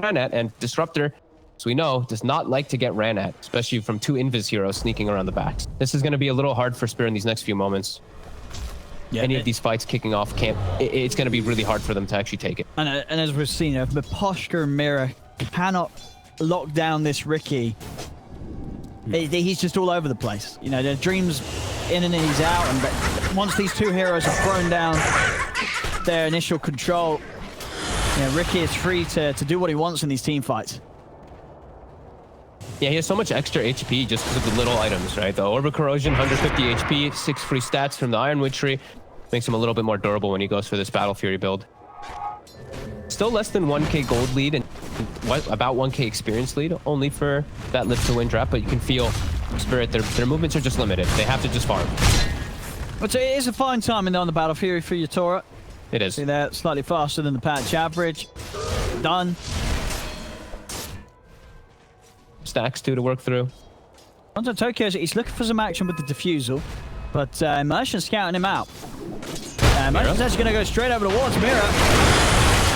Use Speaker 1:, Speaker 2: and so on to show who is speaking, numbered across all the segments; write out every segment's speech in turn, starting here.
Speaker 1: ran at, and Disruptor, as we know, does not like to get ran at, especially from two Invis heroes sneaking around the backs. This is going to be a little hard for Spirit in these next few moments. Yeah, any of these fights kicking off, it's going to be really hard for them to actually take it.
Speaker 2: And as we've seen, if Miposhka and Mira cannot lock down this Ricky, he's just all over the place. You know, the Dream's in and he's out, and once these two heroes have thrown down their initial control, you know, Ricky is free to do what he wants in these team fights.
Speaker 1: Yeah, he has so much extra HP just because of the little items, right? The Orb of Corrosion, 150 HP, 6 free stats from the Iron Witchery. Makes him a little bit more durable when he goes for this Battle Fury build. Still less than 1k gold lead and about 1k experience lead, only for that Live to Win drop, but you can feel Spirit, their movements are just limited. They have to just farm.
Speaker 2: But it is a fine timing on the Battle Fury for Yatora.
Speaker 1: It is.
Speaker 2: See that, slightly faster than the patch average. Done.
Speaker 1: Stacks too to work through.
Speaker 2: Onto Tokyo, he's looking for some action with the defusal, but Immersion's scouting him out. Immersion's actually going to go straight over towards Mira,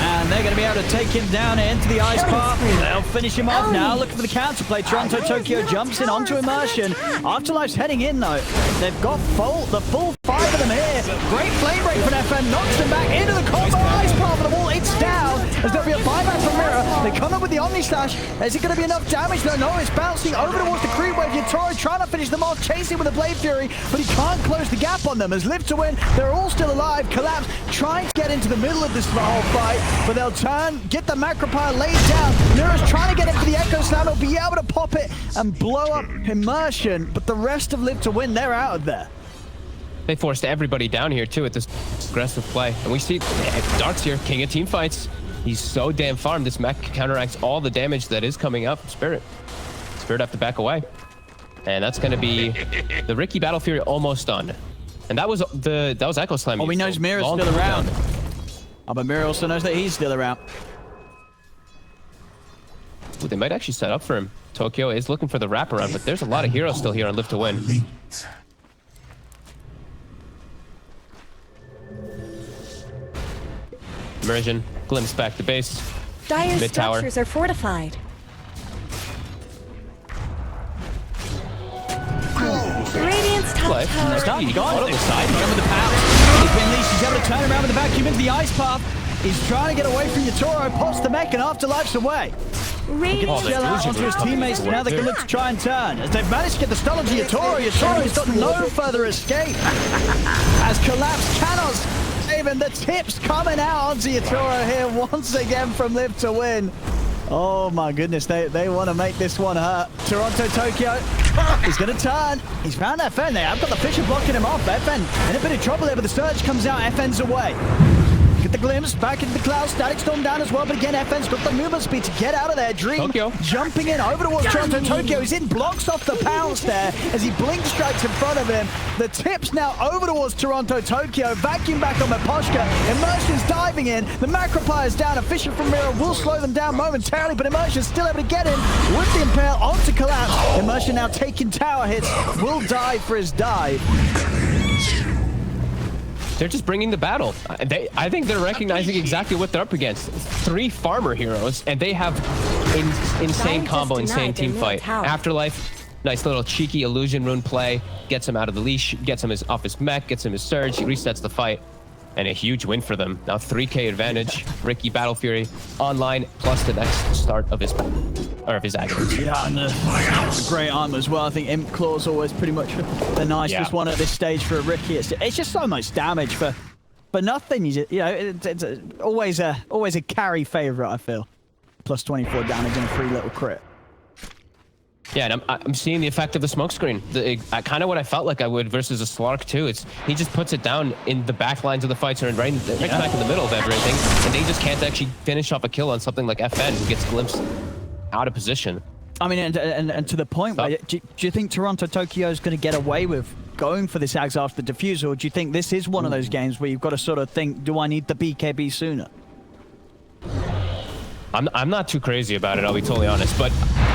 Speaker 2: and they're going to be able to take him down into the ice path. They'll finish him off now, looking for the counterplay. Toronto Tokyo jumps in onto Immersion. Afterlife's heading in though. They've got the full 5 of them here. Great flame break from FN, knocks them back into the combo. Ice path of the wall, it's down. As there'll be a buyback from Mira. They come up with the Omni Slash. Is it going to be enough damage? No, it's bouncing over towards the creep wave. Yatora trying to finish them off, chasing with a Blade Fury, but he can't close the gap on them. As Live to Win, they're all still alive. Collapse trying to get into the middle of this whole fight, but they'll turn, get the Macropire laid down. Mira's trying to get into the Echo Slam. He'll be able to pop it and blow up Immersion, but the rest of Live to Win, they're out of there.
Speaker 1: They forced everybody down here too with this aggressive play. And we see Dark's here, king of team fights. He's so damn farmed. This mech counteracts all the damage that is coming up from Spirit. Spirit have to back away. And that's going to be the Ricky Battle Fury almost done. And that was Echo Slam.
Speaker 2: Oh, we know Mira's still around. Oh, but Mira also knows that he's still around.
Speaker 1: Ooh, they might actually set up for him. Tokyo is looking for the wraparound, but there's a lot of heroes still here on Live to Win. Immersion, glimpse back to base.
Speaker 3: Dire
Speaker 1: Mid tower.
Speaker 3: structures are fortified. Radiant's top tower.
Speaker 2: He's got it on the side. With the power. He's been leashed. He's able to turn around with the vacuum into the ice path. He's trying to get away from Yatoro, pops the mech, and Afterlife's away.
Speaker 3: Radiant
Speaker 2: Shell out onto his teammates. Now they can look to try and turn. As they've managed to get the stun onto Yatoro, Yatoro's got no further escape. As Collapse cannot save him. The tips coming out onto Yatoro here once again from Live to Win. Oh my goodness, they want to make this one hurt. Toronto Tokyo, he's going to turn. He's found FN there. I've got the Fisher blocking him off. FN in a bit of trouble there, but the surge comes out. FN's away. Get the glimpse back into the cloud. Static Storm down as well, but again, FN's got the movement speed to get out of there. Dream
Speaker 1: Tokyo
Speaker 2: jumping in over towards Toronto Tokyo. He's in, blocks off the pounce there as he blink strikes in front of him. The tips now over towards Toronto Tokyo. Vacuum back on Miposhka. Immersion's diving in. The Macropire's down. A Fisher from Mira will slow them down momentarily, but Immersion's still able to get in with the Impale onto Collapse. Immersion now taking tower hits. Will dive for his dive.
Speaker 1: They're just bringing the battle. I think they're recognizing exactly what they're up against. 3 farmer heroes, and they have insane combo, insane team fight. Afterlife, nice little cheeky illusion rune play, gets him out of the leash, gets him off his mech, gets him his surge, resets the fight, and a huge win for them. Now 3k advantage. Ricky Battle Fury online, plus the next start of his agony.
Speaker 2: Yeah, and the great armor as well. I think Imp Claw's always pretty much the nicest one at this stage for a Ricky. It's just so much damage for nothing. You know, it's always a carry favorite. I feel plus 24 damage and a free little crit.
Speaker 1: Yeah, and I'm seeing the effect of the smokescreen. Kind of what I felt like I would versus a Slark too. He just puts it down in the back lines of the fights, or right back in the middle of everything, and they just can't actually finish off a kill on something like FN, who gets glimpsed out of position.
Speaker 2: I mean, and to the point, do you think Toronto Tokyo is going to get away with going for this Axe after the defusal, or do you think this is one of those games where you've got to sort of think, do I need the BKB sooner?
Speaker 1: I'm not too crazy about it, I'll be totally honest, but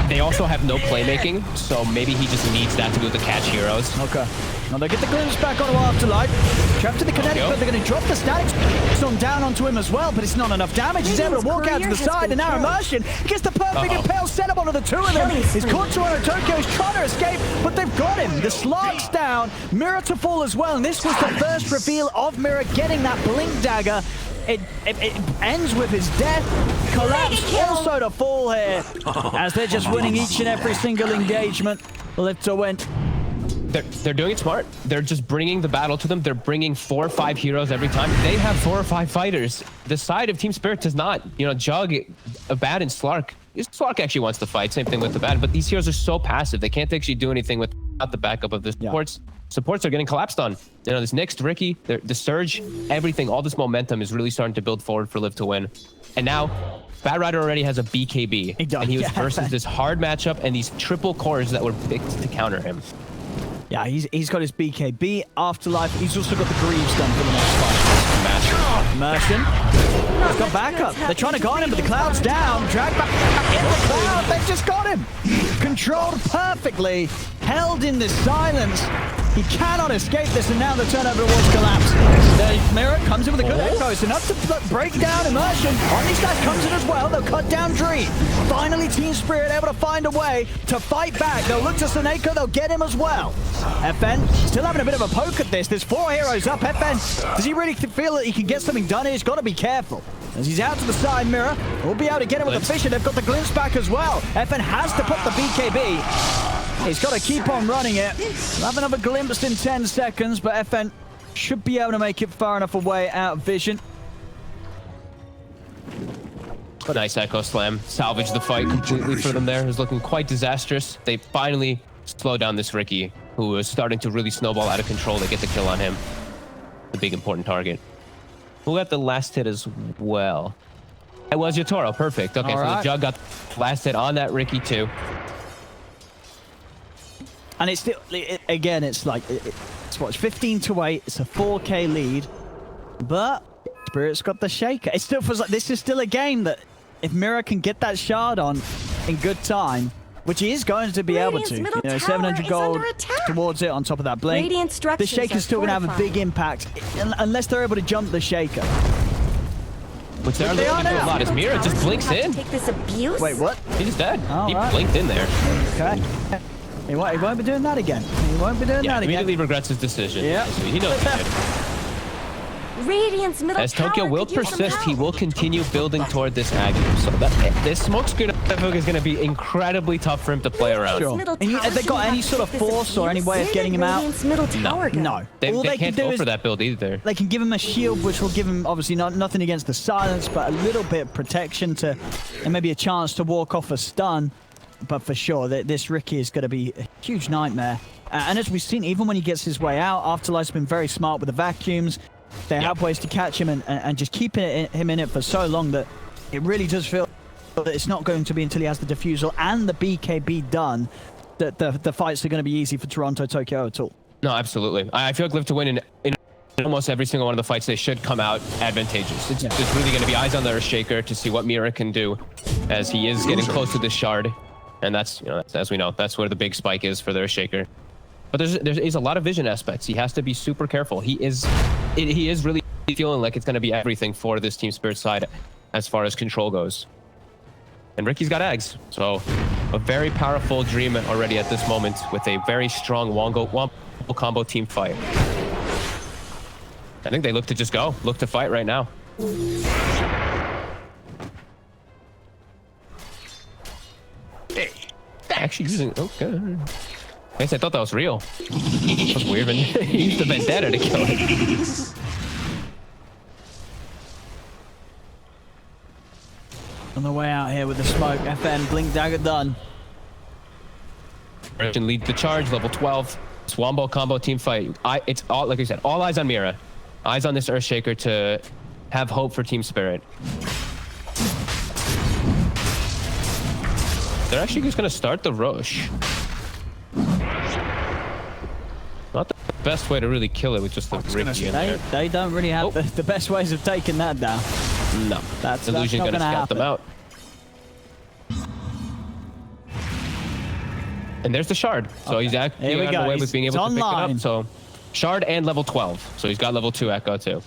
Speaker 1: They also have no playmaking, so maybe he just needs that to be able to catch heroes.
Speaker 2: Okay. Now they get the glimpse back onto Afterlife. Trapped to the kinetic, but they're going to drop the static storm down onto him as well, but it's not enough damage. He's able to walk out to the side, and now Immersion gets the perfect impale setup onto the two of them. His caught Toronto Tokyo is trying to escape, but they've got him. The Slark's down, Mirror to fall as well, and this was the first reveal of Mirror getting that blink dagger. It ends with his death. Collapse also to fall here, as they're just winning each and every single engagement. Live to win.
Speaker 1: They're doing it smart. They're just bringing the battle to them. They're bringing 4 or 5 heroes every time. They have 4 or 5 fighters. The side of Team Spirit does not. You know, Jug, Bad, and Slark. Slark actually wants to fight. Same thing with the Bad. But these heroes are so passive. They can't actually do anything without the backup of the supports. Yeah. Supports are getting collapsed on. You know, this Nyx, Ricky, the Surge, everything, all this momentum is really starting to build forward for Live to win. And now, Bad Rider already has a BKB. And he was versus this hard matchup and these triple cores that were picked to counter him.
Speaker 2: Yeah, he's got his BKB, Afterlife. He's also got the Greaves done for the next fight. Immersion. He's got backup. They're trying to guard him, but the Cloud's down. Dragged back in the Cloud. They've just got him. Controlled perfectly. Held in this silence. He cannot escape this, and now the turnover towards collapse. The Mirror comes in with a good echoes, enough to break down Immersion. Omni Slash comes in as well. They'll cut down Dream. Finally, Team Spirit able to find a way to fight back. They'll look to Seneko. They'll get him as well. FN still having a bit of a poke at this. There's 4 heroes up. FN, does he really feel that he can get something done here? He's got to be careful. As he's out to the side, Mirror will be able to get him with the Fisher. They've got the glimpse back as well. FN has to put the BKB. He's got to keep on running it. We'll have another glimpse in 10 seconds, but FN should be able to make it far enough away out of vision.
Speaker 1: Nice Echo Slam. Salvage the fight completely for them there. It was looking quite disastrous. They finally slow down this Ricky, who was starting to really snowball out of control. They get the kill on him. The big important target. Who got the last hit as well? It was Yatoro. Perfect. Okay, so the Jug got the last hit on that Ricky too.
Speaker 2: And it's still, again, it's like, it's what, 15-8. It's a 4K lead. But Spirit's got the shaker. It still feels like this is still a game that if Mirror can get that shard on in good time, which he is going to be able to, you know, 700 gold towards it on top of that blink. The shaker's still going to have a big impact unless they're able to jump the shaker.
Speaker 1: Which they're looking to do a lot. As Mirror just blinks in.
Speaker 3: Take this abuse?
Speaker 2: Wait, what?
Speaker 1: He's dead. He blinked in there.
Speaker 2: Okay. He won't be doing that again. He won't be doing that again.
Speaker 1: He immediately regrets his decision.
Speaker 2: Yeah.
Speaker 1: So he knows he did.
Speaker 3: Radiant's middle
Speaker 1: As Tokyo will persist, he will continue building toward this Aggie. So this smoke screen is going to be incredibly tough for him to play around.
Speaker 2: Sure. And have they got any sort of force or any way of getting him out? No.
Speaker 1: They can't go for that build either.
Speaker 2: They can give him a shield, which will give him obviously nothing against the silence, but a little bit of protection to, and maybe a chance to walk off a stun. But for sure, this Ricky is going to be a huge nightmare. And as we've seen, even when he gets his way out, Afterlife's been very smart with the vacuums. They have ways to catch him and just keeping him in it for so long that it really does feel that it's not going to be until he has the defusal and the BKB done that the fights are going to be easy for Toronto Tokyo at all.
Speaker 1: No, absolutely. I feel like Live to win in almost every single one of the fights, they should come out advantageous. It's really going to be eyes on the Earthshaker to see what Mirror can do, as he is getting close to this shard. And that's, you know, as we know, that's where the big spike is for their shaker. But there is a lot of vision aspects. He has to be super careful. He is really feeling like it's going to be everything for this Team Spirit side as far as control goes. And Ricky's got eggs, so a very powerful Dream already at this moment with a very strong Wombo combo team fight. I think they look to fight right now. Actually using, okay. I guess I thought that was real. That was weird, but he used the vendetta to kill it.
Speaker 2: On the way out here with the smoke, FN, blink dagger done.
Speaker 1: Can lead the charge, level 12. Swambo combo team fight. It's all, like I said, all eyes on Mira. Eyes on this Earthshaker to have hope for Team Spirit. They're actually just going to start the rush. Not the best way to really kill it with just the Ricky in there.
Speaker 2: They don't really have the best ways of taking that down.
Speaker 1: No. Illusion's going to scout them out. And there's the shard. So he's actually on the way with being able to pick it up. So shard and level 12. So he's got level 2 echo too.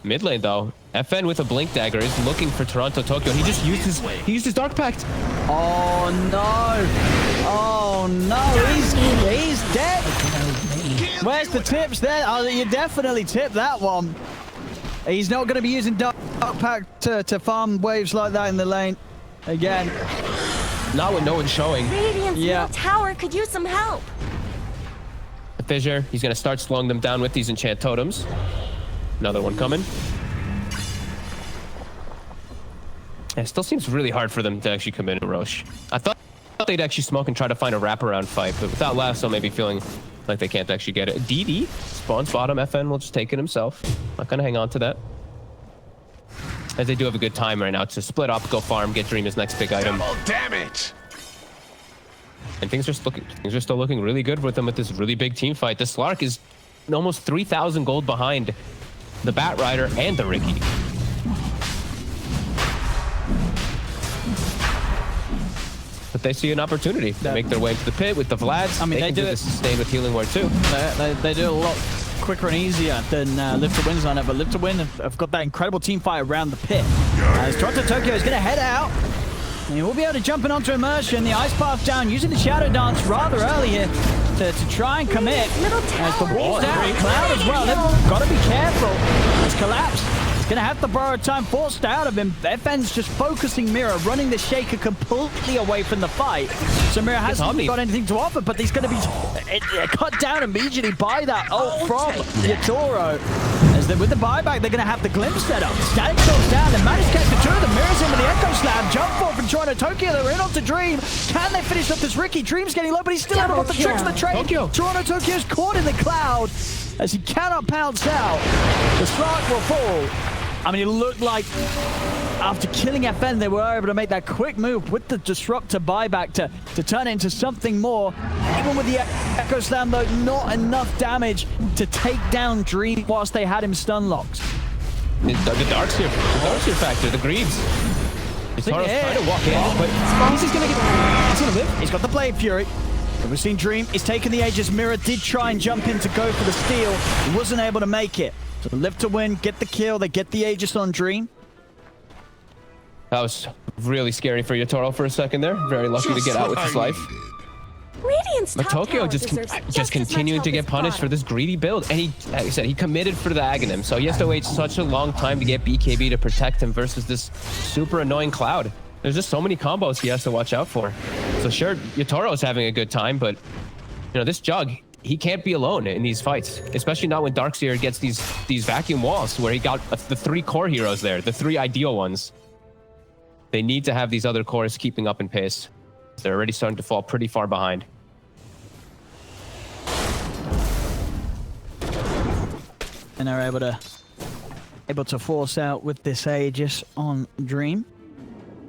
Speaker 1: Mid lane though, FN with a blink dagger is looking for Toronto Tokyo. He just used his Dark Pact.
Speaker 2: Oh no! Oh no! He's dead. Where's the tips there? Oh, you definitely tipped that one. He's not going to be using Dark Pact to farm waves like that in the lane again.
Speaker 1: Not when no one's showing.
Speaker 3: Radiant's tower could use some help.
Speaker 1: The Fissure, he's going to start slowing them down with these enchant totems. Another one coming. Yeah, it still seems really hard for them to actually come in and Roche. I thought they'd actually smoke and try to find a wraparound fight, but without Lasso maybe feeling like they can't actually get it. DD spawns bottom. FN will just take it himself. Not going to hang on to that. As they do have a good time right now to split up, go farm, get Dream his next big item.
Speaker 4: Double damage.
Speaker 1: And things are still looking really good with them with this really big team fight. The Slark is almost 3,000 gold behind the Bat Rider and the Ricky. But they see an opportunity to make their way into the pit with the Vlads.
Speaker 2: I mean, they do
Speaker 1: this sustain with Healing Word too.
Speaker 2: They do it a lot quicker and easier than Live to Win's on it, but Live to Win have got that incredible team fight around the pit. As Toronto Tokyo is going to head out, and he will be able to jump in onto Immersion, the Ice Path down, using the Shadow Dance rather early here to try and commit. As the wall's down, Cloud as well. They've got to be careful. It's collapsed. He's going to have to borrow time forced out of him. FN's just focusing Mira, running the Shaker completely away from the fight. So Mira hasn't got anything to offer, but he's going to be cut down immediately by that ult from Yatoro. As with the buyback, they're going to have the glimpse set up. Static goes down, and managed to catch the two of them. Mira's in with the Echo Slam. Jump forward from Toronto Tokyo. They're in onto Dream. Can they finish up this Ricky? Dream's getting low, but he's still able to put the tricks of the trade. Toronto Tokyo's caught in the cloud as he cannot pounce out. The Slark will fall. I mean, it looked like after killing FN, they were able to make that quick move with the Disruptor buyback to turn it into something more. Even with the Echo Slam, though, not enough damage to take down Dream whilst they had him stun locked.
Speaker 1: The Darkseer factor, the Greaves. He's trying to walk in, but he's going to live.
Speaker 2: He's got the Blade Fury. And we've seen Dream is taking the Aegis. Mirror did try and jump in to go for the steal. He wasn't able to make it. So Live to Win, get the kill. They get the Aegis on Dream.
Speaker 1: That was really scary for Yatoro for a second there. Very lucky to get out with his life. But Tokyo just continuing to get punished for this greedy build. And he, like I said, he committed for the Aghanim. So he has to wait such a long time to get BKB to protect him versus this super annoying Cloud. There's just so many combos he has to watch out for. So sure, Yatoro's having a good time, but you know, this Jug, he can't be alone in these fights, especially not when Darkseer gets these vacuum walls where he got the 3 core heroes there, the 3 ideal ones. They need to have these other cores keeping up in pace. They're already starting to fall pretty far behind.
Speaker 2: And they're able to force out with this Aegis on Dream.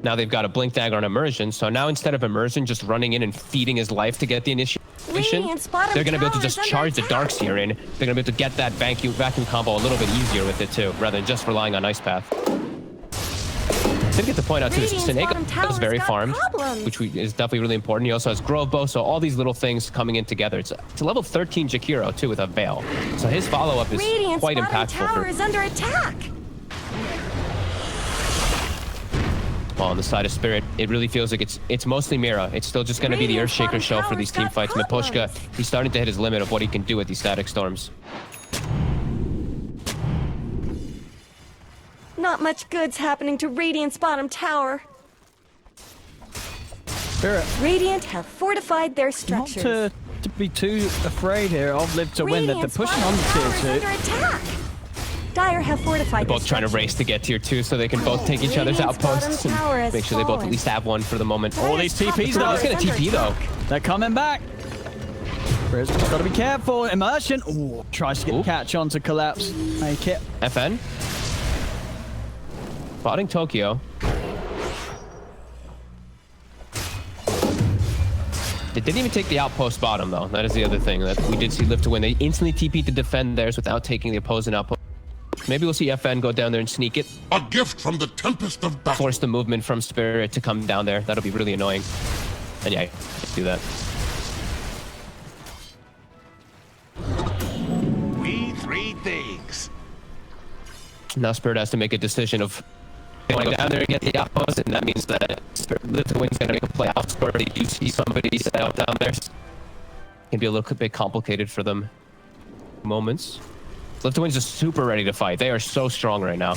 Speaker 1: Now they've got a Blink Dagger on Immersion, so now instead of Immersion just running in and feeding his life to get the initiation, they're going to be able to just charge the Darkseer in. They're going to be able to get that vacuum combo a little bit easier with it too, rather than just relying on Ice Path. I did get to point out too, Snake is very farmed, which is definitely really important. He also has Grove Bow, so all these little things coming in together. It's a level 13 Jakiro too with a Veil, so his follow-up is quite impactful.
Speaker 3: Tower is under attack.
Speaker 1: Well, on the side of Spirit, it really feels like it's mostly Mira. It's still just going to be the Earthshaker show for these team fights. Miposhka, he's starting to hit his limit of what he can do with these static storms.
Speaker 3: Not much good's happening to Radiant's bottom tower.
Speaker 2: Spirit.
Speaker 3: Radiant have fortified their structures.
Speaker 2: Not to be too afraid here of Live to Win, that they're pushing on the tier 2.
Speaker 3: Under attack. Dire have fortified.
Speaker 1: They're both trying to race to get tier 2 so they can both take each other's outposts and make sure they both at least have one for the moment.
Speaker 2: All these TPs though.
Speaker 1: He's going to TP though.
Speaker 2: They're coming back. Briz got to be careful. Immersion. Ooh, tries to get the catch on to collapse. Make it.
Speaker 1: FN. Spotting Tokyo. They didn't even take the outpost bottom though. That is the other thing that we did see Live to Win. They instantly TP'd to defend theirs without taking the opposing outpost. Maybe we'll see FN go down there and sneak it.
Speaker 4: A gift from the tempest of battle.
Speaker 1: Force the movement from Spirit to come down there. That'll be really annoying. And yeah, do that.
Speaker 4: We three things.
Speaker 1: Now Spirit has to make a decision of going down there and get the outpost, and that means that Lithuanian's going to make a play outscore. They do see somebody set out down there. It can be a little bit complicated for them. Moments. Lithuanians are super ready to fight. They are so strong right now.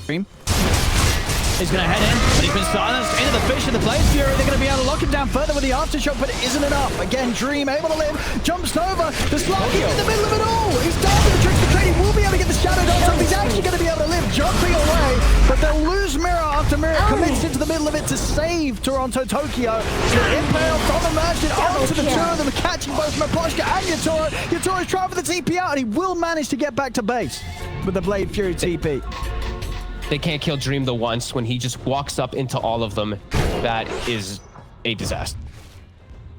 Speaker 2: Dream. He's going to head in, but he's been silenced into the fish and the Blade Fury. They're going to be able to lock him down further with the aftershock, but it isn't enough. Again, Dream able to live, jumps over, the Slarky in the middle of it all. He's done with the tricks to trade. He will be able to get the Shadow Dance off. He's actually going to be able to live, jumping away, but they'll lose Mirror after Mirror commits into the middle of it to save Toronto Tokyo. The impale from the Merchant onto the two of them, catching both Maposhka and Yatoro. Yatoro's trying for the TP out, and he will manage to get back to base with the Blade Fury TP.
Speaker 1: They can't kill Dream the once when he just walks up into all of them. That is a disaster.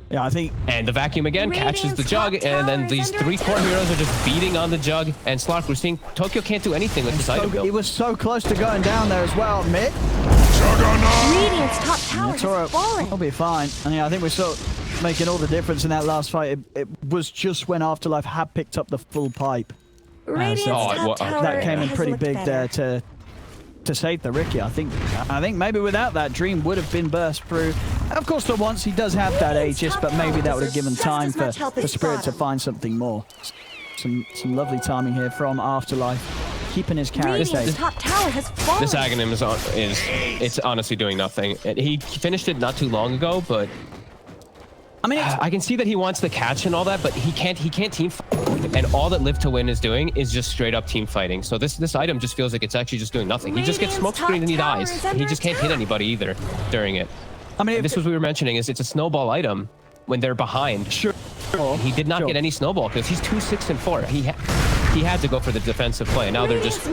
Speaker 2: Yeah, I think.
Speaker 1: And the vacuum again catches the jug, and then these three core heroes are just beating on the jug. And Slark, we're seeing Tokyo can't do anything with this item build.
Speaker 2: He was so close to going down there as well. Mid.
Speaker 3: Radiant's top tower has fallen.
Speaker 2: He'll be fine. And yeah, I think we're still making all the difference in that last fight. It was just when Afterlife had picked up the full pipe.
Speaker 3: Radiant's top tower
Speaker 2: that came in pretty big
Speaker 3: better.
Speaker 2: there to save the Ricky. I think maybe without that, Dream would have been burst through. Of course, for once he does have that Aegis, but maybe that would have given time for Spirit to find something more. Some lovely timing here from Afterlife, keeping his character safe.
Speaker 3: Top tower has fallen.
Speaker 1: This Aghanim it's honestly doing nothing. He finished it not too long ago, but I mean, I can see that he wants the catch and all that, but he can't team fight. And all that Live to Win is doing is just straight up team fighting. So this item just feels like it's actually just doing nothing. He just gets smoke screened and he dies. He just can't hit anybody either during it.
Speaker 2: I mean,
Speaker 1: this was what we were mentioning, is it's a snowball item when they're behind.
Speaker 2: Sure.
Speaker 1: He did not get any snowball because he's 2, 6, and 4. He had to go for the defensive play. And now they're just so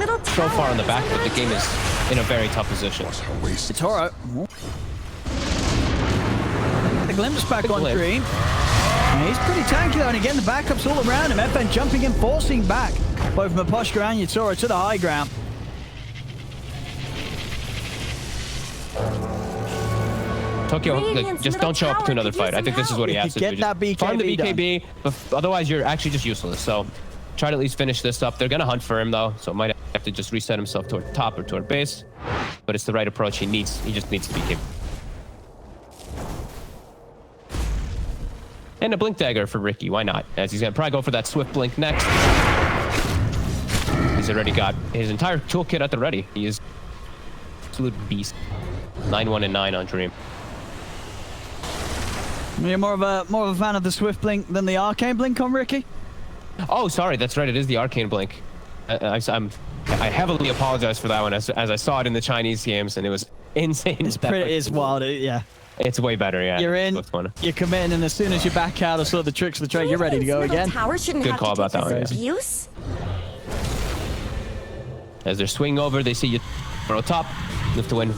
Speaker 1: far on the back foot. The game is in a very tough position.
Speaker 2: It's Toro. The glimpse back on Dream. And he's pretty tanky though, and again the backups all around him. FN jumping in, forcing back both Maposhka and Yatoro to the high ground.
Speaker 1: Tokyo, just don't show up to another fight. I think this is what he has to do.
Speaker 2: That BKB
Speaker 1: farm the BKB, but otherwise you're actually just useless. So try to at least finish this up. They're going to hunt for him though, so might have to just reset himself toward top or toward base. But it's the right approach. He just needs to BKB. And a Blink Dagger for Ricky. Why not? As he's going to probably go for that Swift Blink next. He's already got his entire toolkit at the ready. He is absolute beast. 9-1 and 9 on Dream.
Speaker 2: You're more of a fan of the Swift Blink than the Arcane Blink on Ricky?
Speaker 1: Oh, sorry. That's right. It is the Arcane Blink. I heavily apologize for that one as I saw it in the Chinese games, and it was insane.
Speaker 2: It's wild. Yeah.
Speaker 1: It's way better, yeah.
Speaker 2: You're in, you're committing, and as soon as you back out of sort of the tricks of the trade, you're ready to go again.
Speaker 1: Good call about that one.
Speaker 3: Abuse.
Speaker 1: As they're swinging over, they see you throw top. Live to Win,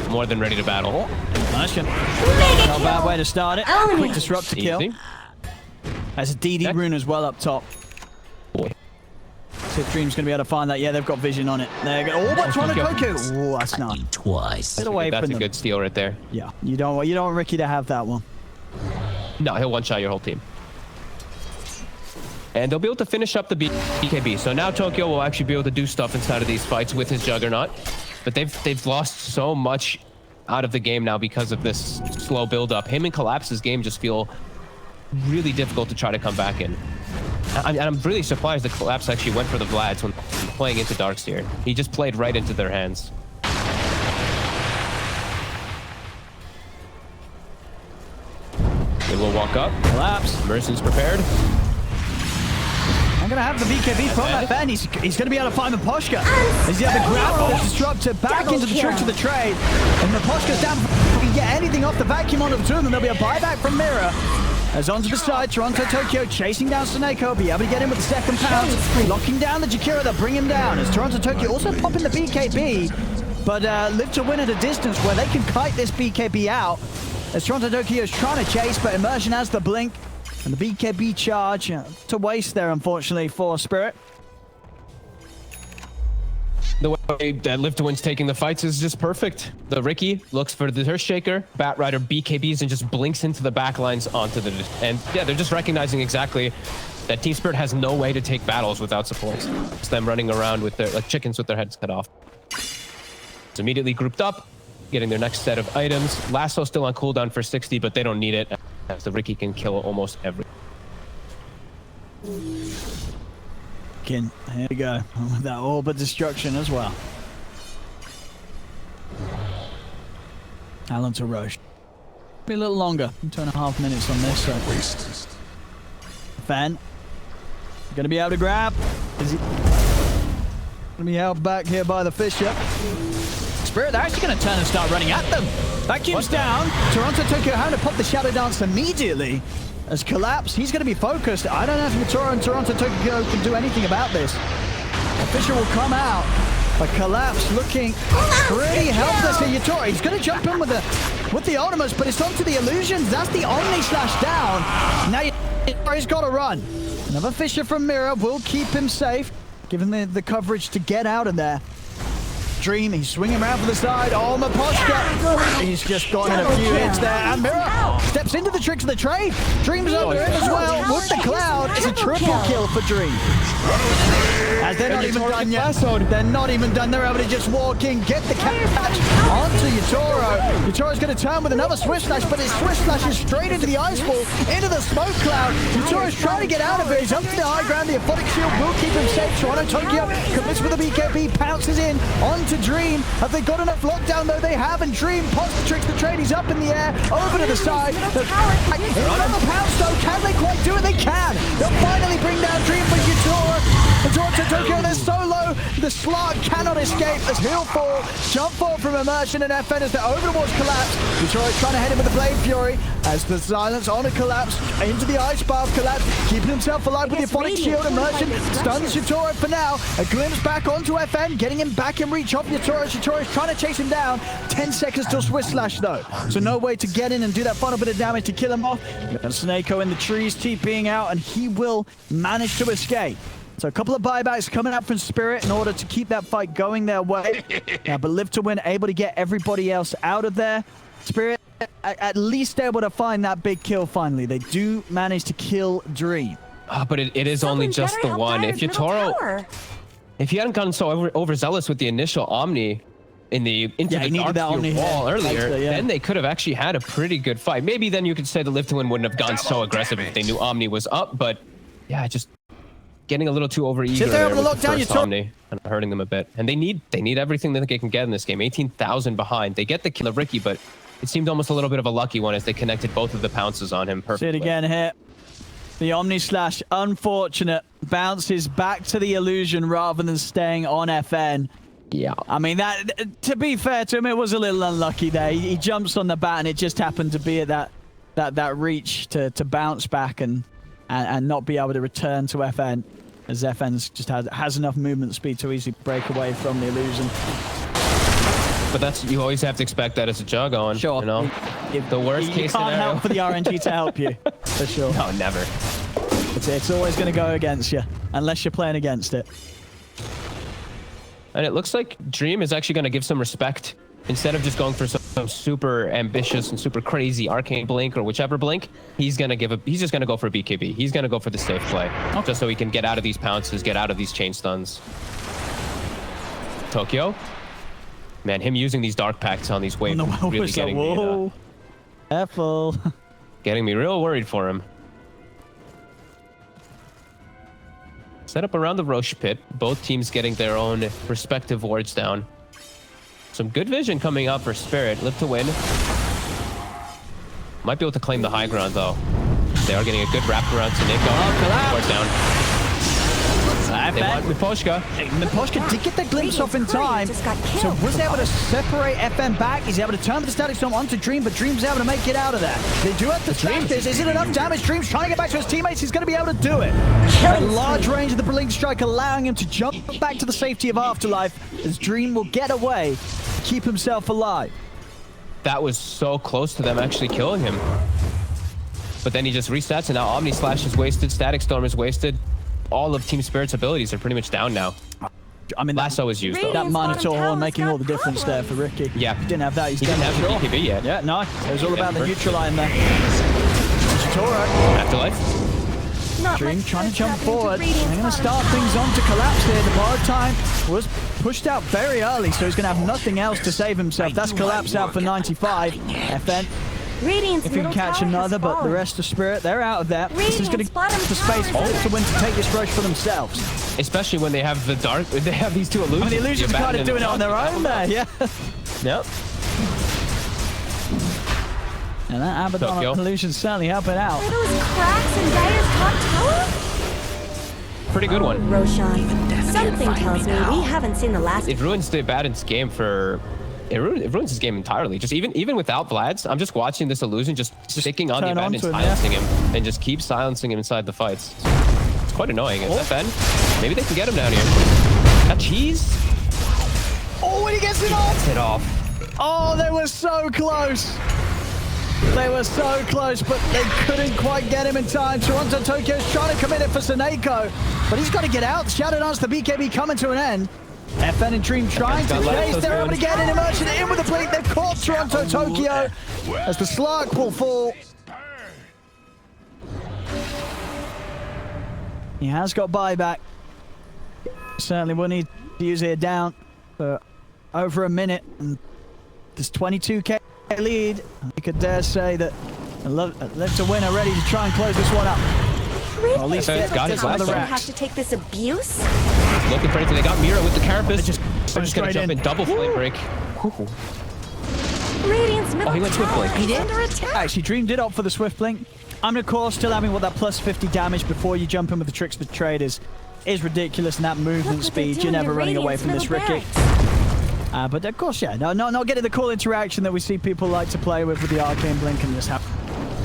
Speaker 1: more than ready to battle.
Speaker 2: Nice one. Not a bad way to start it. Quick disrupt to kill. There's a DD rune as well up top.
Speaker 1: Boy.
Speaker 2: See if Dream's going to be able to find that. Yeah, they've got vision on it. There you go. Oh, but Toronto Tokyo. Oh, that's not.
Speaker 5: Twice.
Speaker 2: Get away
Speaker 1: that's
Speaker 2: from
Speaker 1: a good steal right there.
Speaker 2: Yeah, you don't want Ricky to have that one.
Speaker 1: No, he'll one-shot your whole team. And they'll be able to finish up the BKB. So now Tokyo will actually be able to do stuff inside of these fights with his Juggernaut. But they've lost so much out of the game now because of this slow build-up. Him and Collapse's game just feel really difficult to try to come back in. And I'm really surprised that Collapse actually went for the Vlads when playing into Darkseer. He just played right into their hands. They will walk up.
Speaker 2: Collapse.
Speaker 1: Mercen's prepared.
Speaker 2: I'm going to have the BKB from that fan. He's going to be able to find Maposhka. He's the other grab the disruptor back into the tricks of the trade. And Maposhka's down. If he can get anything off the vacuum onto the two of them, there'll be a buyback from Mirror. As onto the side, Toronto Tokyo chasing down Soneko, be able to get him with the second pounce. Locking down the Jakira, they'll bring him down. As Toronto Tokyo also popping the BKB, but Live to Win at a distance where they can kite this BKB out. As Toronto Tokyo is trying to chase, but Immersion has the blink. And the BKB charge to waste there, unfortunately, for Spirit.
Speaker 1: The way that Live to Win's taking the fights is just perfect. The Ricky looks for the Earthshaker, Bat Rider BKBs, and just blinks into the back lines onto the... And yeah, they're just recognizing exactly that TSprit has no way to take battles without supports. It's them running around with their, like chickens with their heads cut off. It's immediately grouped up, getting their next set of items. Lasso still on cooldown for 60, but they don't need it, as the Ricky can kill almost every...
Speaker 2: Here we go. With that Orb Destruction as well. Alan to Roche. Be a little longer. 2.5 minutes on this. So. Fan. Gonna be able to grab. Is he gonna be held back here by the Fisher? Spirit, they're actually gonna turn and start running at them. Vacuum's down. Toronto Tokyo having to pop the Shadow Dance immediately. As Collapse, he's going to be focused. I don't know if Yatoro and Toronto Tokyo can do anything about this. The Fisher will come out, but Collapse looking pretty helpless here. Yatoro, he's going to jump in with the Ultimates, but it's onto the Illusions. That's the Omni Slash down. Now Yatoro's got to run. Another Fisher from Mirror will keep him safe, give him the coverage to get out of there. Dream, he's swinging around for the side. Oh, Maposhka! He's just gone in a few hits there. And Mirror steps into the tricks of the trade. Dream's under him as well. With the Cloud, it's a triple kill for Dream. As they're not even done yet. They're not even done. They're able to just walk in, get the catch onto Yatoro. Yatoro's going to turn with another Swift Slash, but his Swift Slash is straight into the Ice Ball, into the Smoke Cloud. Yatoro's trying to get out of it. He's up to the high ground. The Aphotic Shield will keep him safe. Toronto Tokyo commits with the BKB, pounces in onto Dream. Have they got enough lockdown though? They have, and Dream pops the tricks the trade. He's up in the air, over to the side. Another pounce though. Can they quite do it? They can. They'll finally bring down Dream for Yatoro. And Toronto Tokyo, they're so low. The Slark cannot escape as he'll fall. Jump fall from Immersion and FN as they're over towards Collapse. Yatoro's trying to head in with the Blade Fury as the silence on a Collapse into the Ice Bath. Collapse keeping himself alive with the Aphotic Shield. Immersion stuns Yatoro for now. A glimpse back onto FN, getting him back in reach of Yatoro. Yatoro's trying to chase him down. 10 seconds till Swift Slash though. So no way to get in and do that final bit of damage to kill him off. And Snako in the trees TPing out, and he will manage to escape. So a couple of buybacks coming out from Spirit in order to keep that fight going their way. But Live to Win able to get everybody else out of there. Spirit at least able to find that big kill finally. They do manage to kill Dream.
Speaker 1: But it is only just the one. If Yatoro... If he hadn't gotten so overzealous with the initial Omni into the dark field wall earlier, then they could have actually had a pretty good fight. Maybe then you could say the Live to Win wouldn't have gone so aggressive if they knew Omni was up, but yeah, just getting a little too overeager there with the first Omni and hurting them a bit. And they need everything that they can get in this game. 18,000 behind. They get the kill of Ricky, but it seemed almost a little bit of a lucky one as they connected both of the pounces on him perfectly.
Speaker 2: See it again here. The Omni Slash, unfortunate, bounces back to the Illusion rather than staying on FN.
Speaker 1: Yeah.
Speaker 2: I mean, that to be fair to him, it was a little unlucky there. He jumps on the bat and it just happened to be at that reach to bounce back and not be able to return to FN, as FN's just has enough movement speed to easily break away from the Illusion.
Speaker 1: But you always have to expect that as a jug on. Sure. You know, if the worst case scenario.
Speaker 2: You can't help for the RNG to help you, for sure.
Speaker 1: No, never.
Speaker 2: It's always going to go against you, unless you're playing against it.
Speaker 1: And it looks like Dream is actually going to give some respect. Instead of just going for some super ambitious and super crazy arcane blink or whichever blink, he's just going to go for a BKB. He's going to go for the safe play, just so he can get out of these pounces, get out of these chain stuns. Tokyo. Man, him using these dark packs on these waves really getting me.
Speaker 2: Careful.
Speaker 1: Getting me real worried for him. Set up around the Roche pit. Both teams getting their own respective wards down. Some good vision coming out for Spirit. Live to Win. Might be able to claim the high ground though. They are getting a good wrap around to Nico. Ward down. They want Miposhka.
Speaker 2: Miposhka did get the glimpse off in time, so was able to separate FN back. He's able to turn the Static Storm onto Dream, but Dream's able to make it out of there. They do have to track this. Is it enough damage? Dream's trying to get back to his teammates. He's going to be able to do it. At large range of the Blink Strike, allowing him to jump back to the safety of Afterlife, as Dream will get away, keep himself alive.
Speaker 1: That was so close to them actually killing him. But then he just resets, and now Omni Slash is wasted, Static Storm is wasted. All of Team Spirit's abilities are pretty much down now.
Speaker 2: I mean,
Speaker 1: Lasso was used, though.
Speaker 2: that Minotaur horn making all the difference there for Ricky.
Speaker 1: Yeah.
Speaker 2: He didn't have that.
Speaker 1: He didn't have the BKB yet.
Speaker 2: Yeah, no. It was all about the neutral line there. Toro.
Speaker 1: Afterlife.
Speaker 2: Dream trying to jump forward. They're going to start things on to collapse here. The bar time was pushed out very early, so he's going to have nothing else to save himself. That's collapsed out for 95. FN.
Speaker 3: Radiant's
Speaker 2: If he can catch another, but the rest of Spirit, they're out of that. This is going to give the space for Win to take this brush for themselves.
Speaker 1: Especially when they have the dark, they have these two illusions.
Speaker 2: I mean, the illusions are kind of doing it on their own there, yeah.
Speaker 1: Yep.
Speaker 2: And that Abaddon illusion certainly helping out.
Speaker 3: Are those cracks in Dyer's top tower?
Speaker 1: Pretty good one.
Speaker 3: Roshan, something tells me we haven't seen the last.
Speaker 1: It ruins the Abaddon's game for... It ruins his game entirely. Just even without Vlad's, I'm just watching this illusion, just sticking on the Abaddon and silencing him, and just keep silencing him inside the fights. It's quite annoying. FN, maybe they can get him down here. That cheese?
Speaker 2: Oh, and he gets it off!
Speaker 1: Gets it off.
Speaker 2: Oh, they were so close. They were so close, but they couldn't quite get him in time. Toronto Tokyo's trying to commit it for Seneko, but he's got to get out. Shadow Dance, the BKB coming to an end. FN and Dream trying to chase. They're able to get an immersion in with the blink. They've caught Toronto Tokyo as the Slug will fall. He has got buyback. Certainly will need to use it down for over a minute. And there's 22k lead. You could dare say that Live to Win are ready to try and close this one up.
Speaker 3: Really?
Speaker 2: Well, at least
Speaker 1: got his last one.
Speaker 3: Have to take this abuse?
Speaker 1: Looking for anything. They got Mira with the Carapace.
Speaker 2: They're
Speaker 1: just gonna jump in double flame break.
Speaker 3: Radiant's middle
Speaker 1: he went Swift Blink.
Speaker 3: He did? Under attack.
Speaker 2: Actually, Dream did opt for the Swift Blink. I mean, of course, still having what that plus 50 damage before you jump in with the Tricks for Trade is ridiculous, and that movement speed, you're never running away from this, Ricky. But of course, yeah, not getting the cool interaction that we see people like to play with the Arcane Blink and just have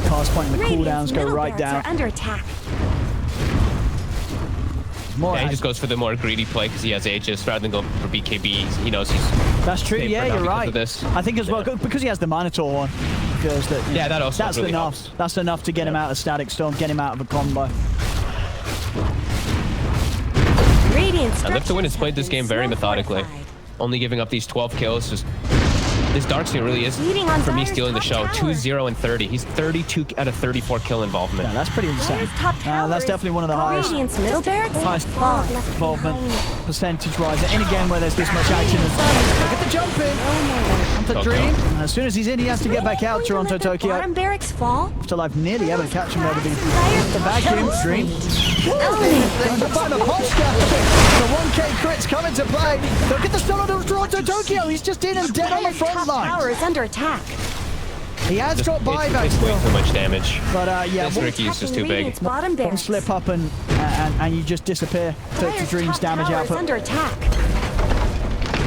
Speaker 2: cast point and the cooldowns go right down.
Speaker 3: Under attack.
Speaker 1: Yeah, he just goes for the more greedy play because he has Aegis rather than going for BKB. He knows he's...
Speaker 2: That's true, yeah, you're right.
Speaker 1: This.
Speaker 2: I think as well, because he has the Minotaur one. Feels that,
Speaker 1: yeah, that also
Speaker 2: that's
Speaker 1: really
Speaker 2: enough.
Speaker 1: helps.
Speaker 2: That's enough to get him out of Static Storm, get him out of a combo.
Speaker 1: And Live to Win has played this game very methodically. Only giving up these 12 kills. Just this Darkseid really is, for me, stealing the show. 2-0 and 30. He's 32 out of 34 kill involvement.
Speaker 2: Yeah, that's pretty insane. That's definitely one of the highest involvement percentage-wise in any game where there's this much action. Look at the jump in. The Dream. And as soon as he's in, he has to get back out. Toronto Tokyo.
Speaker 3: Bottom barracks fall.
Speaker 2: Afterlife nearly able to catch him over the vacuum. Dream. The posture. The 1k crits coming to play. Look at the stun of Toronto Tokyo. He's just in and dead on the front line.
Speaker 3: Tower is under attack.
Speaker 2: He has got buyback
Speaker 1: still. Way too much damage.
Speaker 2: But yeah,
Speaker 1: this Ricky is just too big.
Speaker 2: One slip up and you just disappear to Dream's damage output.
Speaker 3: Under attack.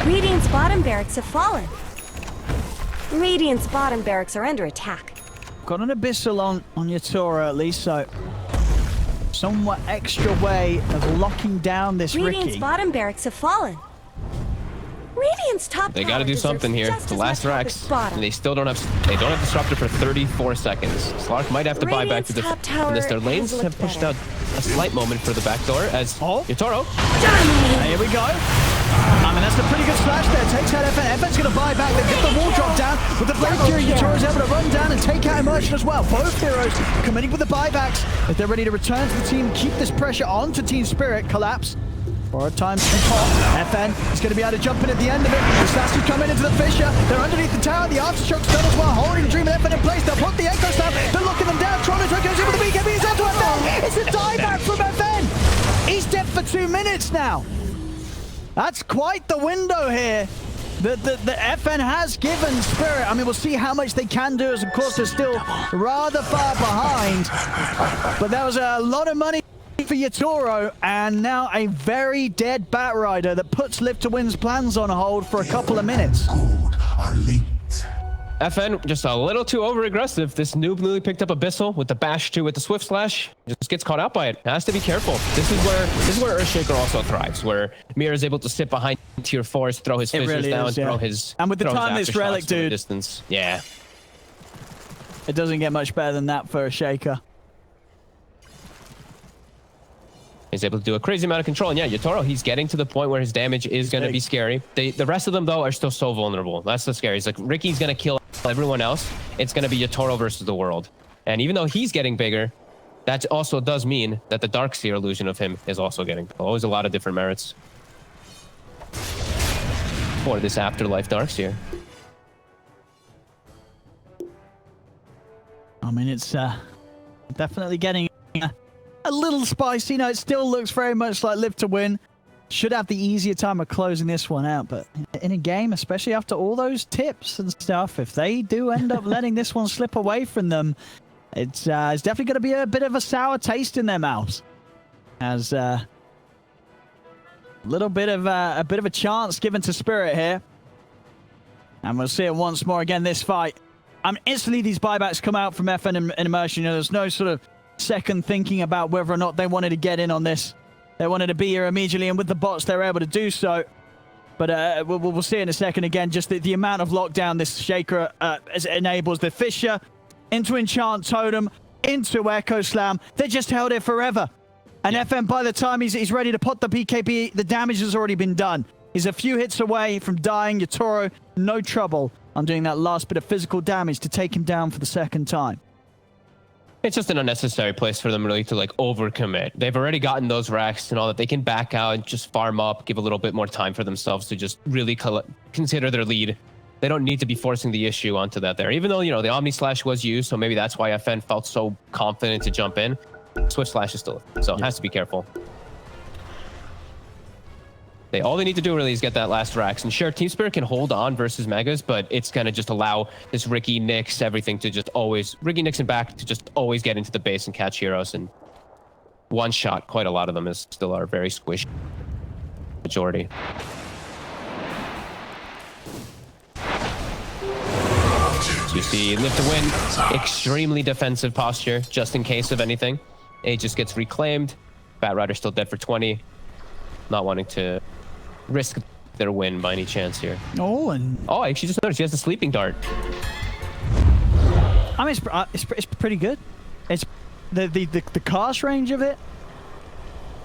Speaker 3: Radiant's bottom barracks have fallen. Radiant's bottom barracks are under attack.
Speaker 2: Got an Abyssal on your Tora at least, so somewhat extra way of locking down this
Speaker 3: Radiant's
Speaker 2: Ricky.
Speaker 3: bottom barracks have fallen. Radiant's top
Speaker 1: They got to do something here. It's the last Rex, and they still don't have Disruptor for 34 seconds. Slark might have to buy back to the this. Their lanes have pushed out a slight moment for the backdoor as Yotaro.
Speaker 2: Here we go. I mean, that's a pretty good slash there. Takes out FN. FN's going to buy back. They get the wall drop down. With the breakthrough, Yotoro's able to run down and take out Immersion as well. Both heroes committing with the buybacks. If they're ready to return to the team, keep this pressure on to Team Spirit. Collapse. For a time to pop. FN is going to be able to jump in at the end of it. The slash is coming into the fissure. They're underneath the tower. The aftershock's done as well. Holding Dream and FN in place. They'll put the Echo Slam. They're locking them down. Toronto Tokyo's in with the BKB. He's onto FN. It's a dieback from FN. He's dead for 2 minutes now. That's quite the window here that the FN has given Spirit. I mean, we'll see how much they can do, as of course they're still rather far behind. But that was a lot of money for Yotaro, and now a very dead Batrider that puts Live to Win's plans on hold for a couple of minutes.
Speaker 1: FN just a little too over-aggressive. This noob newly picked up Abyssal with the Bash 2 with the Swift Slash. Just gets caught out by it. Has to be careful. This is where Earthshaker also thrives, where Mira is able to sit behind tier 4s, throw his fissures down, throw his...
Speaker 2: And with the time this Relic, dude.
Speaker 1: Distance. Yeah.
Speaker 2: It doesn't get much better than that for Earthshaker.
Speaker 1: He's able to do a crazy amount of control. And yeah, Yotaro, he's getting to the point where his damage is going to be scary. The rest of them, though, are still so vulnerable. That's so scary. It's like Ricky's going to kill everyone else. It's going to be Yotaro versus the world. And even though he's getting bigger, that also does mean that the Darkseer illusion of him is also getting always a lot of different merits for this Afterlife Darkseer.
Speaker 2: I mean, it's definitely getting a little spicy. No, it still looks very much like live to win. Should have the easier time of closing this one out, but in a game, especially after all those tips and stuff, if they do end up letting this one slip away from them, it's definitely going to be a bit of a sour taste in their mouths. As a little bit of a chance given to Spirit here, and we'll see it once more again. This fight, instantly these buybacks come out from FN and Immersion. You know, there's no sort of second thinking about whether or not they wanted to get in on this. They wanted to be here immediately, and with the bots, they're able to do so. But we'll see in a second again, just the amount of lockdown this Shaker enables. The Fissure into Enchant Totem, into Echo Slam. They just held it forever. And FN, by the time he's ready to put the BKB, the damage has already been done. He's a few hits away from dying. Yotaro, no trouble on doing that last bit of physical damage to take him down for the second time.
Speaker 1: It's just an unnecessary place for them really to like overcommit. They've already gotten those racks and all that. They can back out and just farm up, give a little bit more time for themselves to just really consider their lead. They don't need to be forcing the issue onto that there. Even though, you know, the Omni Slash was used, so maybe that's why FN felt so confident to jump in. Switch Slash is still, so has to be careful. All they need to do really is get that last Rax. And sure, TeamSpirit can hold on versus Megas, but it's going to just allow this Ricky, Nyx, everything to just always... Ricky, Nyx, and back to just always get into the base and catch heroes. And one shot, quite a lot of them is still our very squishy majority. You see, live to win, extremely defensive posture, just in case of anything. It just gets reclaimed. Batrider still dead for 20. Not wanting to risk their win by any chance here.
Speaker 2: Oh, and
Speaker 1: I actually just noticed she has the sleeping dart.
Speaker 2: I mean, it's pretty good. It's the cast range of it.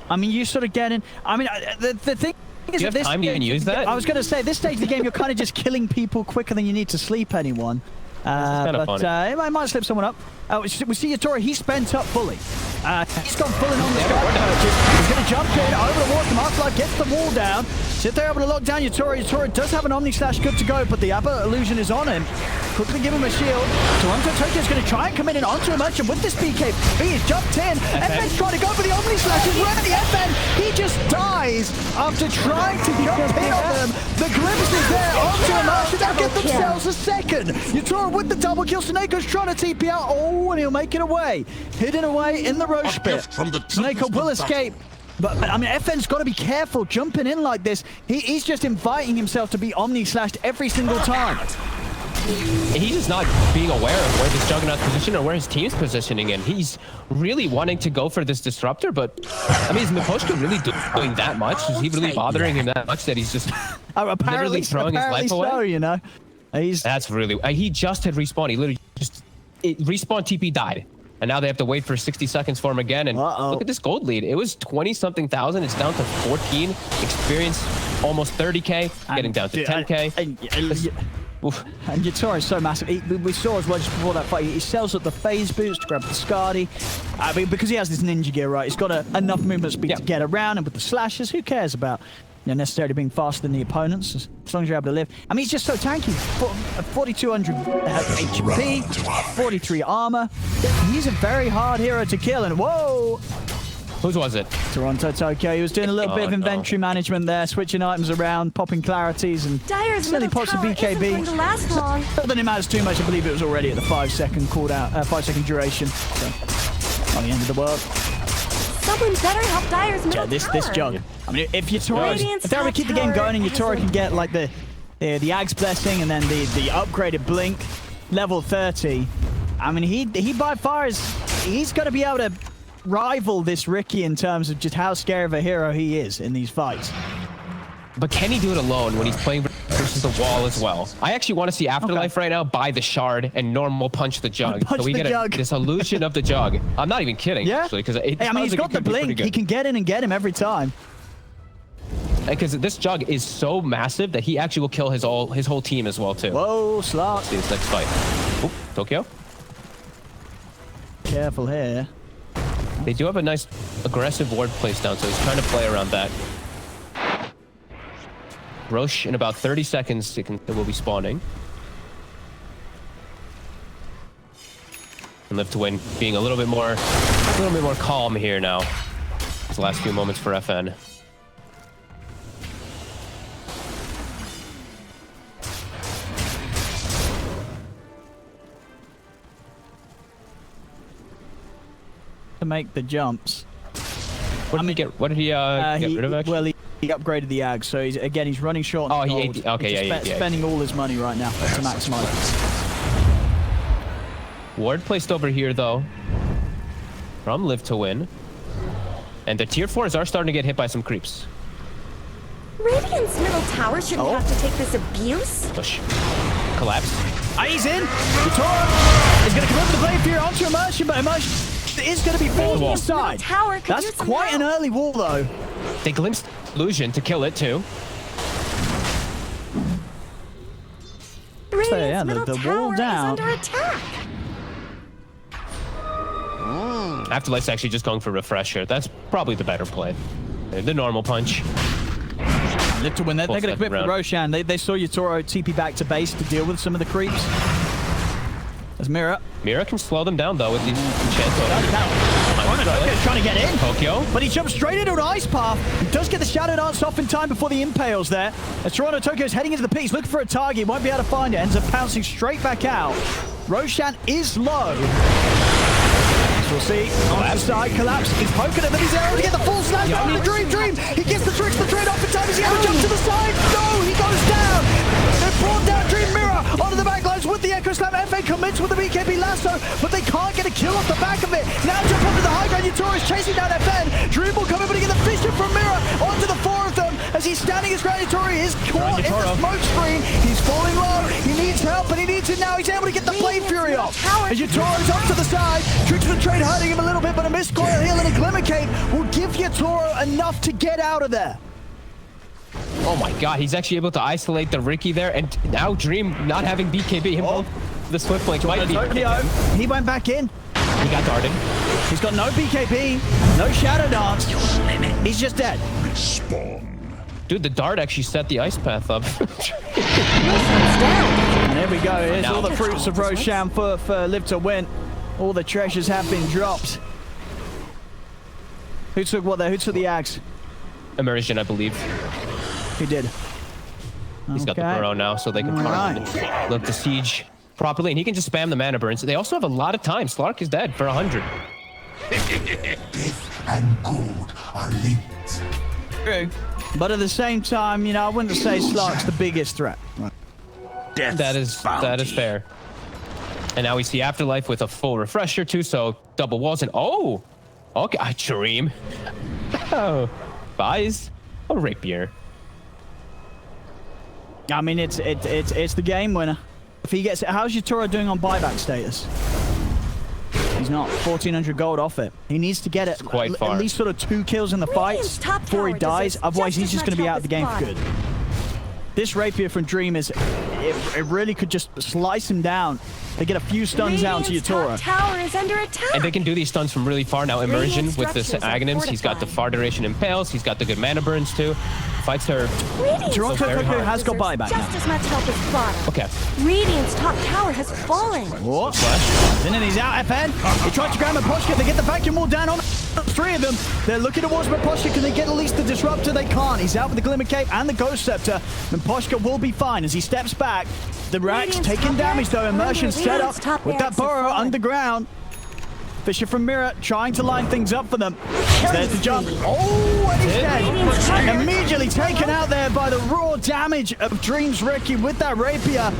Speaker 2: I mean, you sort of get in. I mean, the thing is,
Speaker 1: do you have time to even use that?
Speaker 2: I was going to say, this stage of the game, you're kind of just killing people quicker than you need to sleep anyone. It might slip someone up. We see Yotaro, he's spent up fully. He's gone full in on the strike purchase. He's going to jump in over the wall. The Markfly gets the wall down. So if they're able to lock down Yotaro, Yotaro does have an Omni Slash good to go, but the Abba illusion is on him. Quickly give him a shield. Toronto Tokyo's going to try and come in and onto Immersion with this BKB. He's jumped in. FN's trying to go for the Omni Slash. He's ready. FN, he just dies after trying to jump in on them. The glimpse is there onto Immersion. They'll get themselves a second. Yotaro with the double kill. Snakeo's trying to TP out. Oh, and he'll make it away. Hidden away in the Roche pit. Snakeo will escape. But I mean, FN's got to be careful jumping in like this. He's just inviting himself to be Omni Slashed every single time.
Speaker 1: He's just not being aware of where this Juggernaut's position or where his team's positioning in. He's really wanting to go for this Disruptor, but I mean, is Miposhka really doing that much? Is he really bothering him that much that he's just literally throwing his life away?
Speaker 2: So, you know.
Speaker 1: That's really... he just had respawned. He literally just... respawn TP died. And now they have to wait for 60 seconds for him again. And look at this gold lead. It was 20-something thousand. It's down to 14. Experience almost 30k. Getting down to 10k.
Speaker 2: And Yotaro is so massive. We saw as well just before that fight, he sells up the phase boots to grab the Skadi. I mean, because he has this ninja gear, right? He's got enough movement speed to get around. And with the slashes, who cares about necessarily being faster than the opponents, as long as you're able to live. I mean, he's just so tanky. 4,200 HP, 43 armor. He's a very hard hero to kill. And whoa!
Speaker 1: Whose was it?
Speaker 2: Toronto Tokyo. He was doing a little bit of inventory management there, switching items around, popping clarities, and sending pots of BKB. Not that it matters too much. I believe it was already at the 5-second cooldown, 5-second duration. So, not the end of the world.
Speaker 3: Someone better help Dyer's middle
Speaker 2: this jug. I mean, if they're able to keep the game going and Yotaro can get like the Ag's Blessing and then the upgraded Blink, level 30, I mean, he by far he's going to be able to rival this Ricky in terms of just how scary of a hero he is in these fights.
Speaker 1: But can he do it alone when he's playing versus forces the wall as well. I actually want to see Afterlife right now buy the shard and normal punch the jug.
Speaker 2: Punch
Speaker 1: so we
Speaker 2: the
Speaker 1: get
Speaker 2: jug.
Speaker 1: this illusion of the jug. I'm not even kidding, actually, because
Speaker 2: Hey, I mean, he's got the blink. He can get in and get him every time.
Speaker 1: Because this jug is so massive that he actually will kill his whole team as well, too.
Speaker 2: Whoa, Slark.
Speaker 1: See this next fight. Oop, Tokyo.
Speaker 2: Careful here.
Speaker 1: They do have a nice aggressive ward place down, so he's trying to play around that. Roche, in about 30 seconds, it will be spawning. And Live to Win being a little bit more calm here now. These last few moments for FN.
Speaker 2: To make the jumps.
Speaker 1: What did he get rid of, actually?
Speaker 2: Well, he upgraded the Ag, so he's running short on gold. He's spending all his money right now to maximize it.
Speaker 1: Ward placed over here, though, from Live to Win. And the tier 4s are starting to get hit by some creeps.
Speaker 3: Radiant's middle tower shouldn't have to take this abuse.
Speaker 1: Push. Collapse.
Speaker 2: He's in! Vitora is going to come over the blade here onto Immersion, but Immersion is going to be forced inside. That's quite an early wall, though.
Speaker 1: They glimpsed Illusion to kill it, too.
Speaker 2: So, yeah, the wall down.
Speaker 3: Under attack.
Speaker 1: Afterlife's actually just going for Refresher. That's probably the better play. The normal punch.
Speaker 2: Live to Win. They're going to quit for Roshan. They saw Yatoro TP back to base to deal with some of the creeps. There's Mira.
Speaker 1: Mira can slow them down, though, with these enchant
Speaker 2: Tokyo's trying to get in.
Speaker 1: Tokyo.
Speaker 2: But he jumps straight into an ice path. He does get the Shadow Dance off in time before the impales there. As Toronto Tokyo's heading into the pit, he's looking for a target. Won't be able to find it. Ends up pouncing straight back out. Roshan is low. We'll see. On the side, collapse. He's poking it, but he's able to get the full snipe on the Dream. He gets the tricks, the trade off in time. Is he able to jump to the side? No, he goes down. They've brought down Dream Mirror onto the backlines with the Echo Slam. FA commits with the BKB lasso, but they can't get a kill off the back of it. Now jump onto the high ground. Yatoro is chasing down FN. Dream will come in, but he gets the fishing from Mirror onto the four of them as he's standing his ground. Yatoro is caught in the smoke screen. He's falling low. He needs help, and he needs it now. He's able to get the Blade Fury off. As Yatoro's up to the side, tricks the trade hurting him a little bit, but a missed coil heal and a Glimmer Cape will give Yatoro enough to get out of there.
Speaker 1: Oh my god, he's actually able to isolate the Ricky there, and now Dream not having BKB. The Swift Blink might be.
Speaker 2: He went back in.
Speaker 1: He got darted.
Speaker 2: He's got no BKB, no Shadow Dance. He's just dead.
Speaker 1: Dude, the dart actually set the ice path up.
Speaker 2: And there we go. Here's all the fruits of Roshan for Live to Win. All the treasures have been dropped. Who took what there? Who took the axe?
Speaker 1: Immersion, I believe.
Speaker 2: He did.
Speaker 1: He's got the burrow now, so they can look to siege properly, and he can just spam the mana burns. They also have a lot of time. Slark is dead for 100.
Speaker 5: Death and gold are linked.
Speaker 2: True. But at the same time, you know, I wouldn't say Slark's the biggest threat.
Speaker 1: That is fair. And now we see Afterlife with a full refresher too, so double walls and okay, Dream. Oh, buys a rapier.
Speaker 2: I mean, it's the game winner. If he gets it, how's Yatoro doing on buyback status? He's not. 1,400 gold off it. He needs to get it
Speaker 1: quite far.
Speaker 2: At least sort of 2 kills in the fights before he dies. Otherwise, he's just going to be out of the game for good. This rapier from Dream is, it really could just slice him down. They get a few stuns out to Yatoro.
Speaker 3: Tower is under attack.
Speaker 1: And they can do these stuns from really far now. Immersion with this Aghanims. He's got the far duration impales. He's got the good mana burns too. Fights are
Speaker 2: Toronto Tokyo has got buyback now.
Speaker 3: Just as much help as bottom.
Speaker 1: Okay.
Speaker 3: Radiant's top tower has fallen.
Speaker 2: What? And then he's out, FN. He tried to grab Maposhka. They get the vacuum wall down on 3 of them. They're looking towards Maposhka. Can they get at least the Disruptor? They can't. He's out with the Glimmer Cape and the Ghost Scepter. Maposhka will be fine as he steps back. The Rack's taking damage though. Immersion set up with that burrow underground. Fisher from Mirror trying to line things up for them. There's the jump. Oh, and he's dead. Immediately taken out there by the raw damage of Dream's Ricky with that rapier.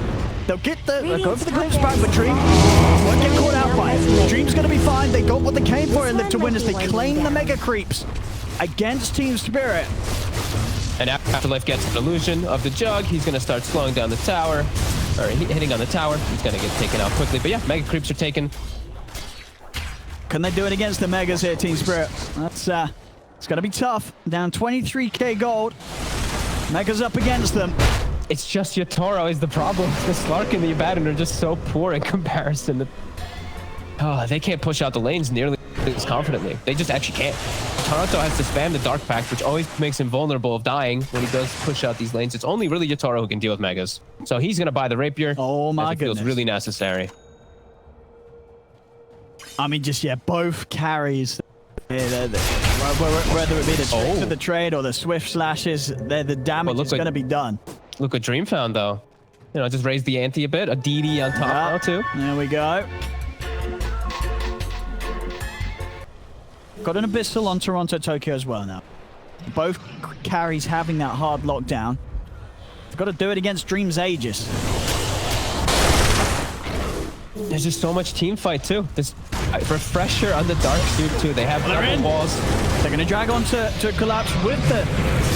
Speaker 2: They'll go for the glimpse back, but Dream won't get caught out by it. Dream's going to be fine. They got what they came for and Live to Win as they claim the Mega Creeps against Team Spirit.
Speaker 1: And Afterlife gets an illusion of the jug. He's going to start slowing down the tower, or hitting on the tower. He's going to get taken out quickly. But yeah, Mega Creeps are taken.
Speaker 2: Can they do it against the Megas here, TSprit? That's it's going to be tough. Down 23k gold. Megas up against them.
Speaker 1: It's just Yatoro is the problem. The Slark and the Abaddon are just so poor in comparison. They can't push out the lanes nearly as confidently. They just actually can't. Toronto has to spam the Dark Pact, which always makes him vulnerable of dying when he does push out these lanes. It's only really Yatoro who can deal with Megas. So he's going to buy the Rapier.
Speaker 2: Oh my goodness.
Speaker 1: Feels really necessary.
Speaker 2: I mean, just, yeah, both carries. Whether it be the tricks of the trade or the swift slashes, the damage is going to be done.
Speaker 1: Look what Dream found, though. You know, just raise the ante a bit. A DD on top now, too.
Speaker 2: There we go. Got an Abyssal on Toronto, Tokyo as well now. Both carries having that hard lockdown. They've got to do it against Dream's Aegis.
Speaker 1: There's just so much team fight, too. This refresher on the Dark Suit, too. They have double walls.
Speaker 2: They're going to drag on to collapse with the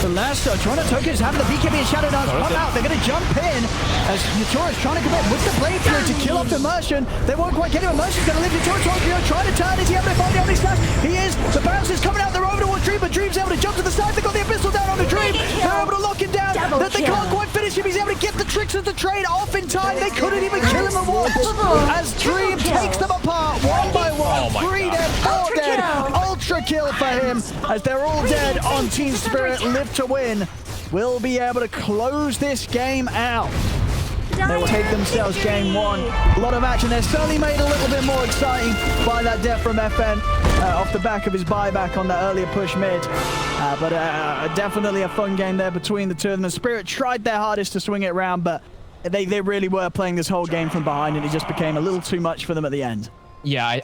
Speaker 2: last. Toronto Tokyo is having the BKB and Shadow Dance come out. They're going to jump in as Yatoro is trying to commit with the blade through to kill off Immersion. They won't quite get him. Immersion's going to live Yatoro. Tokyo trying to turn. Is he able to find the only slash? He is. The bounce is coming out. They're over towards Dream, but Dream's able to jump to the side. They've got the Abyssal down on the Dream. They're able to lock him down. They can't quite finish him. He's able to get the tricks of the trade off in time. They couldn't even kill him at once. As Dream takes them apart one by one. 3 dead, 4 dead. Ultra kill for him as they're all dead on TSprit. Live to win. Will be able to close this game out. They will take themselves game 1. A lot of action. They're certainly made a little bit more exciting by that death from FN off the back of his buyback on that earlier push mid. But definitely a fun game there between the two of them. The Spirit tried their hardest to swing it around, but they really were playing this whole game from behind, and it just became a little too much for them at the end.
Speaker 1: Yeah,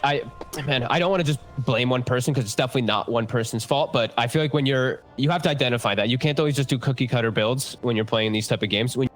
Speaker 1: man, I don't want to just blame one person because it's definitely not one person's fault, but I feel like when you have to identify that. You can't always just do cookie cutter builds when you're playing these type of games. When